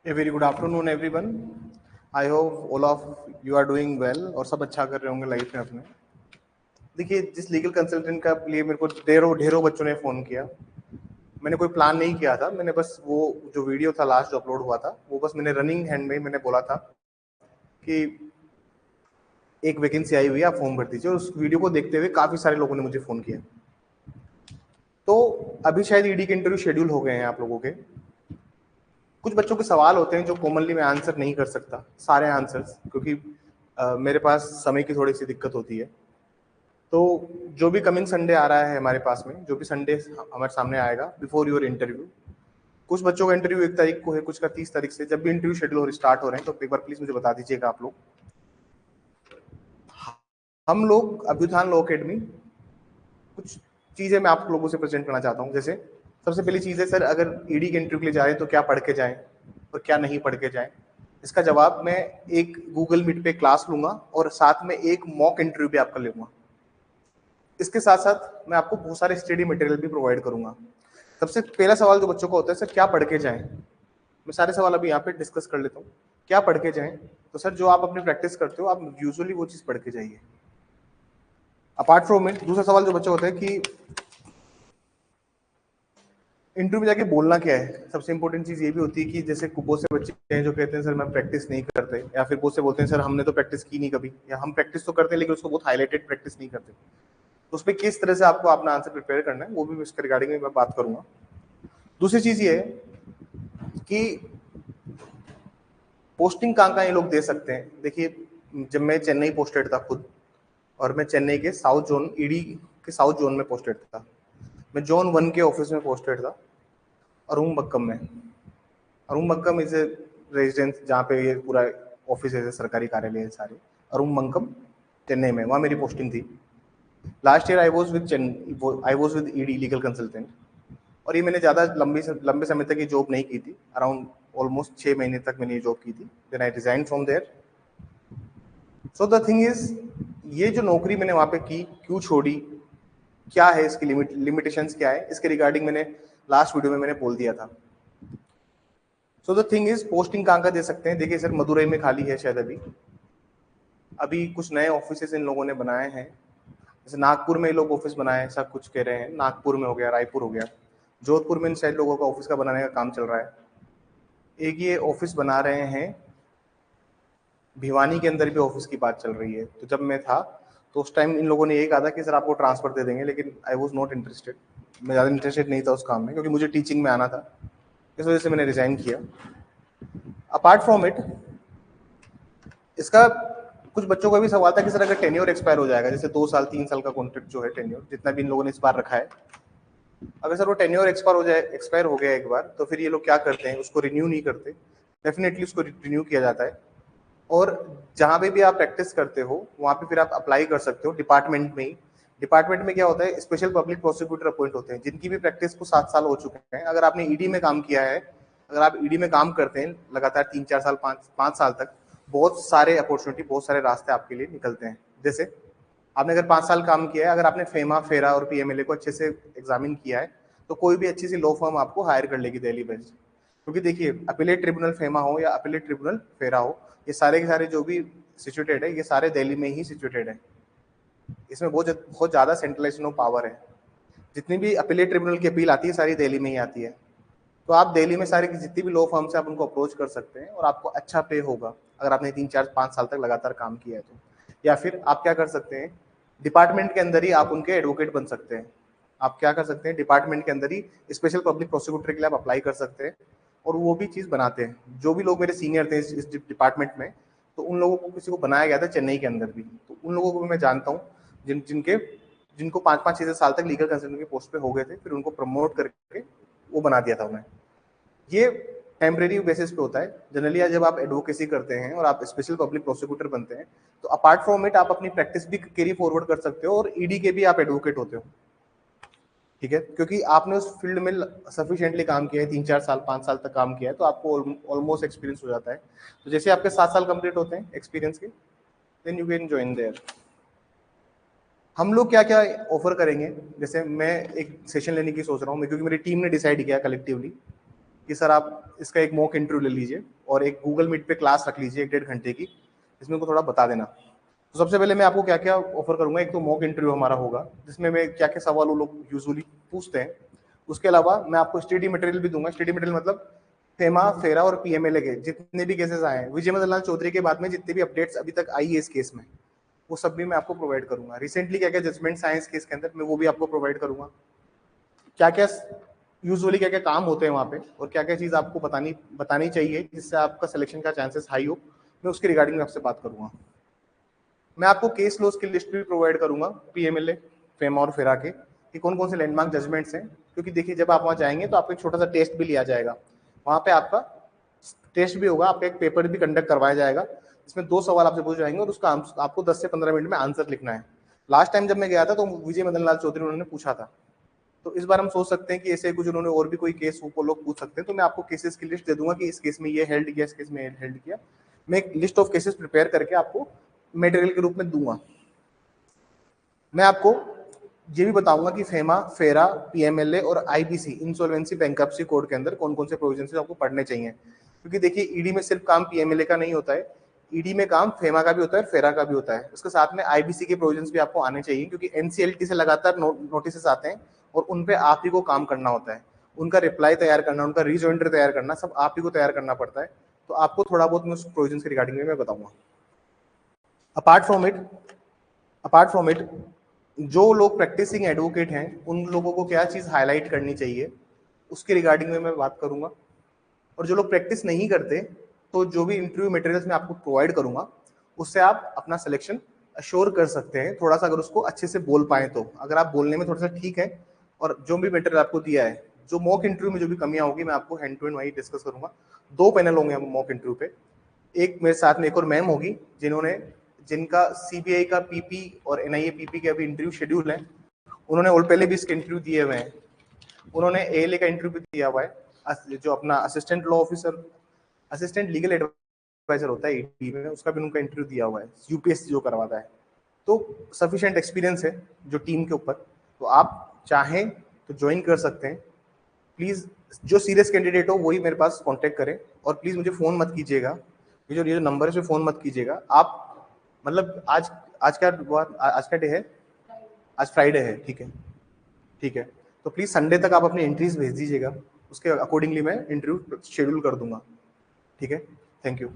A very good afternoon everyone. I hope all of you are doing well और सब अच्छा कर रहे होंगे लाइफ में अपने। देखिए, जिस लीगल कंसल्टेंट का लिए मेरे को ढेरों ढेरों बच्चों ने फ़ोन किया, मैंने कोई प्लान नहीं किया था। मैंने बस वो जो वीडियो था लास्ट जो अपलोड हुआ था, वो बस मैंने रनिंग हैंड में मैंने बोला था कि एक वैकेंसी आई हुई है, आप फॉर्म भर दीजिए। और उस वीडियो को देखते हुए काफ़ी सारे लोगों ने मुझे फ़ोन किया। तो अभी शायद ईडी के इंटरव्यू शेड्यूल हो गए हैं आप लोगों के। कुछ बच्चों के सवाल होते हैं जो कॉमनली मैं आंसर नहीं कर सकता सारे आंसर्स, क्योंकि मेरे पास समय की थोड़ी सी दिक्कत होती है। तो जो भी कमिंग संडे आ रहा है हमारे पास में, जो भी संडे हमारे सामने आएगा बिफोर योर इंटरव्यू, कुछ बच्चों का इंटरव्यू 1 तारीख को है, कुछ का 30 तारीख से। जब भी इंटरव्यू शेड्यूल स्टार्ट हो रहे हैं तो एक बार प्लीज मुझे बता दीजिएगा आप लोग। हम लोग अभ्युत्थान लॉ अकेडमी कुछ चीजें मैं आप लोगों से प्रेजेंट करना चाहता हूँ। जैसे सबसे पहली चीज है, सर अगर ईडी के इंटरव्यू के लिए जा रहे हैं तो क्या पढ़ के जाएं और क्या नहीं पढ़ के जाएं। इसका जवाब मैं एक गूगल मीट पे क्लास लूंगा और साथ में एक मॉक इंटरव्यू भी आपका लूंगा। इसके साथ साथ मैं आपको बहुत सारे स्टडी मटेरियल भी प्रोवाइड करूंगा। सबसे पहला सवाल जो बच्चों को होता है, सर क्या पढ़ के जाएं। मैं सारे सवाल अभी यहाँ पे डिस्कस कर लेता हूँ। क्या पढ़ के जाएं? तो सर जो आप अपनी प्रैक्टिस करते हो, आप यूजुअली वो चीज पढ़ के जाइए। अपार्ट फ्रॉम इट, दूसरा सवाल जो बच्चों होता है कि इंटरव्यू में जाके बोलना क्या है। सबसे इंपॉर्टेंट चीज ये भी होती है कि जैसे बहुत से बच्चे हैं जो कहते हैं सर मैं प्रैक्टिस नहीं करते, या फिर बहुत से बोलते हैं सर हमने तो प्रैक्टिस की नहीं कभी, या हम प्रैक्टिस तो करते हैं लेकिन उसको बहुत हाईलाइटेड प्रैक्टिस नहीं करते। तो उस पर किस तरह से आपको अपना आंसर प्रिपेयर करना है, वो भी इसके रिगार्डिंग में मैं बात करूंगा। दूसरी चीज ये है कि पोस्टिंग कहाँ ये लोग दे सकते हैं। देखिए, जब मैं चेन्नई पोस्टेड था खुद, और मैं चेन्नई के साउथ जोन, ईडी के साउथ जोन में पोस्टेड था। मैं जोन 1 के ऑफिस में पोस्टेड था, अरुमबक्कम में। अरुमबक्कम इज ए रेजिडेंस जहाँ पे ये पूरा ऑफिस है, सरकारी कार्यालय है सारे। अरुमबक्कम चेन्नई में, वहाँ मेरी पोस्टिंग थी। Last year I was with ED legal consultant. और ये मैंने ज़्यादा लंबे समय तक ये जॉब नहीं की थी। अराउंड ऑलमोस्ट 6 महीने तक मैंने ये जॉब की थी। Then I resign from there. So the thing is, ये जो नौकरी मैंने वहाँ पे की, क्यों छोड़ी, क्या है इसकी लिमिटेशंस क्या है, इसके रिगार्डिंग मैंने लास्ट वीडियो में मैंने बोल दिया था। सो द थिंग इज, पोस्टिंग कहाँ दे सकते हैं। देखिए सर, मदुरई में खाली है शायद अभी। अभी कुछ नए ऑफिस इन लोगों ने बनाए हैं। जैसे नागपुर में ये लोग ऑफिस बनाए हैं, सब कुछ कह रहे हैं। नागपुर में हो गया, रायपुर हो गया, जोधपुर में इन शायद लोगों का ऑफिस का बनाने का काम चल रहा है। एक ये ऑफिस बना रहे हैं, भिवानी के अंदर भी ऑफिस की बात चल रही है। तो जब मैं था तो उस टाइम इन लोगों ने यही कहा था कि सर आपको ट्रांसफर दे देंगे, लेकिन आई वॉज नॉट इंटरेस्टेड। मैं ज़्यादा इंटरेस्टेड नहीं था उस काम में, क्योंकि मुझे टीचिंग में आना था। इस वजह से मैंने रिजाइन किया। अपार्ट फ्रॉम इट, इसका कुछ बच्चों का भी सवाल था कि सर अगर टेन्योर एक्सपायर हो जाएगा, जैसे 2 साल 3 साल का कॉन्ट्रैक्ट जो है टेन्योर, जितना भी इन लोगों ने इस बार रखा है, अगर सर वो टेन्योर एक्सपायर हो गया एक बार, तो फिर ये लोग क्या करते हैं, उसको रिन्यू नहीं करते। डेफिनेटली उसको रिन्यू किया जाता है। और जहाँ पे भी आप प्रैक्टिस करते हो वहाँ पे फिर आप अप्लाई कर सकते हो डिपार्टमेंट में ही। डिपार्टमेंट में क्या होता है, स्पेशल पब्लिक प्रोसिक्यूटर अपॉइंट होते हैं, जिनकी भी प्रैक्टिस को 7 साल हो चुके हैं। अगर आपने ईडी में काम किया है, अगर आप ईडी में काम करते हैं लगातार 3-4 साल, 5 साल तक, बहुत सारे अपॉर्चुनिटी, बहुत सारे रास्ते आपके लिए निकलते हैं। जैसे आपने अगर 5 साल काम किया है, अगर आपने फेमा, फेरा और पीएमएलए को अच्छे से एग्जामिन किया है, तो कोई भी अच्छी सी लॉ फर्म आपको हायर कर लेगी दिल्ली बेस्ड। क्योंकि देखिए, अपीलेट ट्रिब्यूनल फेमा हो या अपीलेट ट्रिब्यूनल फेरा हो, ये सारे के सारे जो भी सिचुएटेड है, ये सारे दिल्ली में ही सिचुएटेड है। इसमें बहुत ज़्यादा सेंट्रलाइजेशन ऑफ पावर है। जितनी भी अपीलेट ट्रिब्यूनल की अपील आती है, सारी दिल्ली में ही आती है। तो आप दिल्ली में सारी की जितनी भी लॉ फर्म से आप उनको अप्रोच कर सकते हैं, और आपको अच्छा पे होगा अगर आपने 3-4-5 साल तक लगातार काम किया है तो। या फिर आप क्या कर सकते हैं, डिपार्टमेंट के अंदर ही आप उनके एडवोकेट बन सकते हैं। आप क्या कर सकते हैं, डिपार्टमेंट के अंदर ही स्पेशल पब्लिक प्रोसिक्यूटर के लिए आप अप्लाई कर सकते हैं, और वो भी चीज़ बनाते हैं। जो भी लोग मेरे सीनियर थे इस डिपार्टमेंट में, तो उन लोगों को किसी को बनाया गया था चेन्नई के अंदर भी। तो उन लोगों को भी मैं जानता हूँ जिनको 5-5-6 साल तक लीगल कंसल्टेंट के पोस्ट पे हो गए थे, फिर उनको प्रमोट करके वो बना दिया था उन्हें। ये टेम्परेरी बेसिस पे होता है जनरली। जब आप एडवोकेसी करते हैं और आप स्पेशल पब्लिक प्रोसिक्यूटर बनते हैं, तो अपार्ट फ्रॉम इट आप अपनी प्रैक्टिस भी कैरी फॉरवर्ड कर सकते हो, और ईडी के भी आप एडवोकेट होते हो। ठीक है, क्योंकि आपने उस फील्ड में सफिशिएंटली काम किया है, 3-4 साल 5 साल तक काम किया है, तो आपको ऑलमोस्ट एक्सपीरियंस हो जाता है। तो जैसे आपके 7 साल कंप्लीट होते हैं एक्सपीरियंस के, then you can join there. हम लोग क्या क्या ऑफर करेंगे, जैसे मैं एक सेशन लेने की सोच रहा हूँ, क्योंकि मेरी टीम ने डिसाइड किया कलेक्टिवली कि सर आप इसका एक मॉक इंटरव्यू ले लीजिए और एक गूगल मीट पे क्लास रख लीजिए 1-1.5 घंटे की, इसमें को थोड़ा बता देना। तो सबसे पहले मैं आपको क्या क्या ऑफर करूंगा, एक तो मॉक इंटरव्यू हमारा होगा जिसमें मैं क्या क्या सवाल वो लोग यूजुअली पूछते हैं। उसके अलावा मैं आपको स्टडी मटेरियल भी दूंगा। स्टडी मटेरियल मतलब फेमा, फेरा और पीएमएलए के जितने भी केसेस आए हैं, विजय मदन लाल चौधरी के बाद में जितने भी अपडेट्स अभी तक आई है इस केस में, वो सब भी मैं आपको प्रोवाइड करूंगा। रिसेंटली क्या क्या जजमेंट्स आए इस केस के अंदर, मैं वो भी आपको प्रोवाइड करूंगा। क्या क्या यूजुअली क्या क्या काम होते हैं वहाँ पे और क्या क्या चीज़ आपको बतानी चाहिए जिससे आपका सिलेक्शन का चांसेस हाई हो, मैं उसके रिगार्डिंग में आपसे बात करूंगा। मैं आपको केस लॉस की लिस्ट भी प्रोवाइड करूंगा, पीएमएलए, फेमा और फेरा के, कि कौन कौन से लैंडमार्क जजमेंट्स हैं। क्योंकि देखिए जब आप वहाँ जाएंगे तो आपको एक छोटा सा टेस्ट भी लिया जाएगा, वहाँ पे आपका टेस्ट भी होगा, आपका एक पेपर भी कंडक्ट करवाया जाएगा इसमें 2 सवाल आपसे पूछे जाएंगे और उसका आपको 10 से 15 मिनट में आंसर लिखना है। लास्ट टाइम जब मैं गया था तो विजय मदन लाल चौधरी उन्होंने पूछा था, तो इस बार हम सोच सकते हैं कि ऐसे कुछ उन्होंने और भी कोई केस वो लोग पूछ सकते हैं। तो मैं आपको केसेस की लिस्ट दे दूंगा कि इस केस में ये हेल्ड किया, इस केस में हेल्ड किया। मैं एक लिस्ट ऑफ केसेस प्रिपेयर करके आपको मटेरियल के रूप में दूंगा। मैं आपको ये भी बताऊंगा कि फेमा, फेरा, पीएमएलए और आईबीसी इंसॉल्वेंसी बैंक्रप्सी कोड के अंदर कौन कौन से प्रोविजन आपको पढ़ने चाहिए। क्योंकि देखिए ईडी में सिर्फ काम पीएमएलए का नहीं होता है, ईडी में काम फेमा का भी होता है, फेरा का भी होता है। उसके साथ में आईबीसी के प्रोविजंस भी आपको आने चाहिए, क्योंकि एनसीएलटी से लगातार नोटिस आते हैं और उन पे आप ही को काम करना होता है। उनका रिप्लाई तैयार करना, उनका रीजॉइंडर तैयार करना, सब आप ही को तैयार करना पड़ता है। तो आपको थोड़ा बहुत मैं उस प्रोविजन के रिगार्डिंग में मैं बताऊंगा। अपार्ट फ्रॉम इट जो लोग प्रैक्टिसिंग एडवोकेट हैं उन लोगों को क्या चीज़ हाईलाइट करनी चाहिए उसके रिगार्डिंग में मैं बात करूंगा। और जो लोग प्रैक्टिस नहीं करते, तो जो भी इंटरव्यू मटेरियल्स मैं आपको प्रोवाइड करूंगा उससे आप अपना सिलेक्शन अश्योर कर सकते हैं, थोड़ा सा अगर उसको अच्छे से बोल पाए तो। अगर आप बोलने में थोड़ा सा ठीक है और जो भी मटेरियल आपको दिया है, जो मॉक इंटरव्यू में जो भी कमियां होगी मैं आपको हैंड टू हैंड वही डिस्कस करूंगा। 2 पैनल होंगे मॉक इंटरव्यू पे, एक मेरे साथ में एक और मैम होगी जिनका सीबीआई का पीपी और एनआईए पीपी के अभी इंटरव्यू शेड्यूल है। उन्होंने और पहले भी इसके इंटरव्यू दिए हुए हैं। उन्होंने एएलए का इंटरव्यू दिया हुआ है, जो अपना assistant law officer, assistant legal adviser होता है ईडी में, उसका भी उनका इंटरव्यू दिया हुआ है, यूपीएससी जो करवाता है। तो सफिशिएंट एक्सपीरियंस है जो टीम के ऊपर, तो आप चाहें तो ज्वाइन कर सकते हैं। प्लीज़ जो सीरियस कैंडिडेट हो वही मेरे पास कांटेक्ट करें और प्लीज़ मुझे फ़ोन मत कीजिएगा, ये जो नंबर है इस पे फ़ोन मत कीजिएगा आप। मतलब आज का डे है, आज फ्राइडे है, ठीक है, ठीक है। तो प्लीज़ संडे तक आप अपनी एंट्रीज भेज दीजिएगा, उसके अकॉर्डिंगली मैं इंटरव्यू शेड्यूल कर दूंगा, ठीक है। Thank you.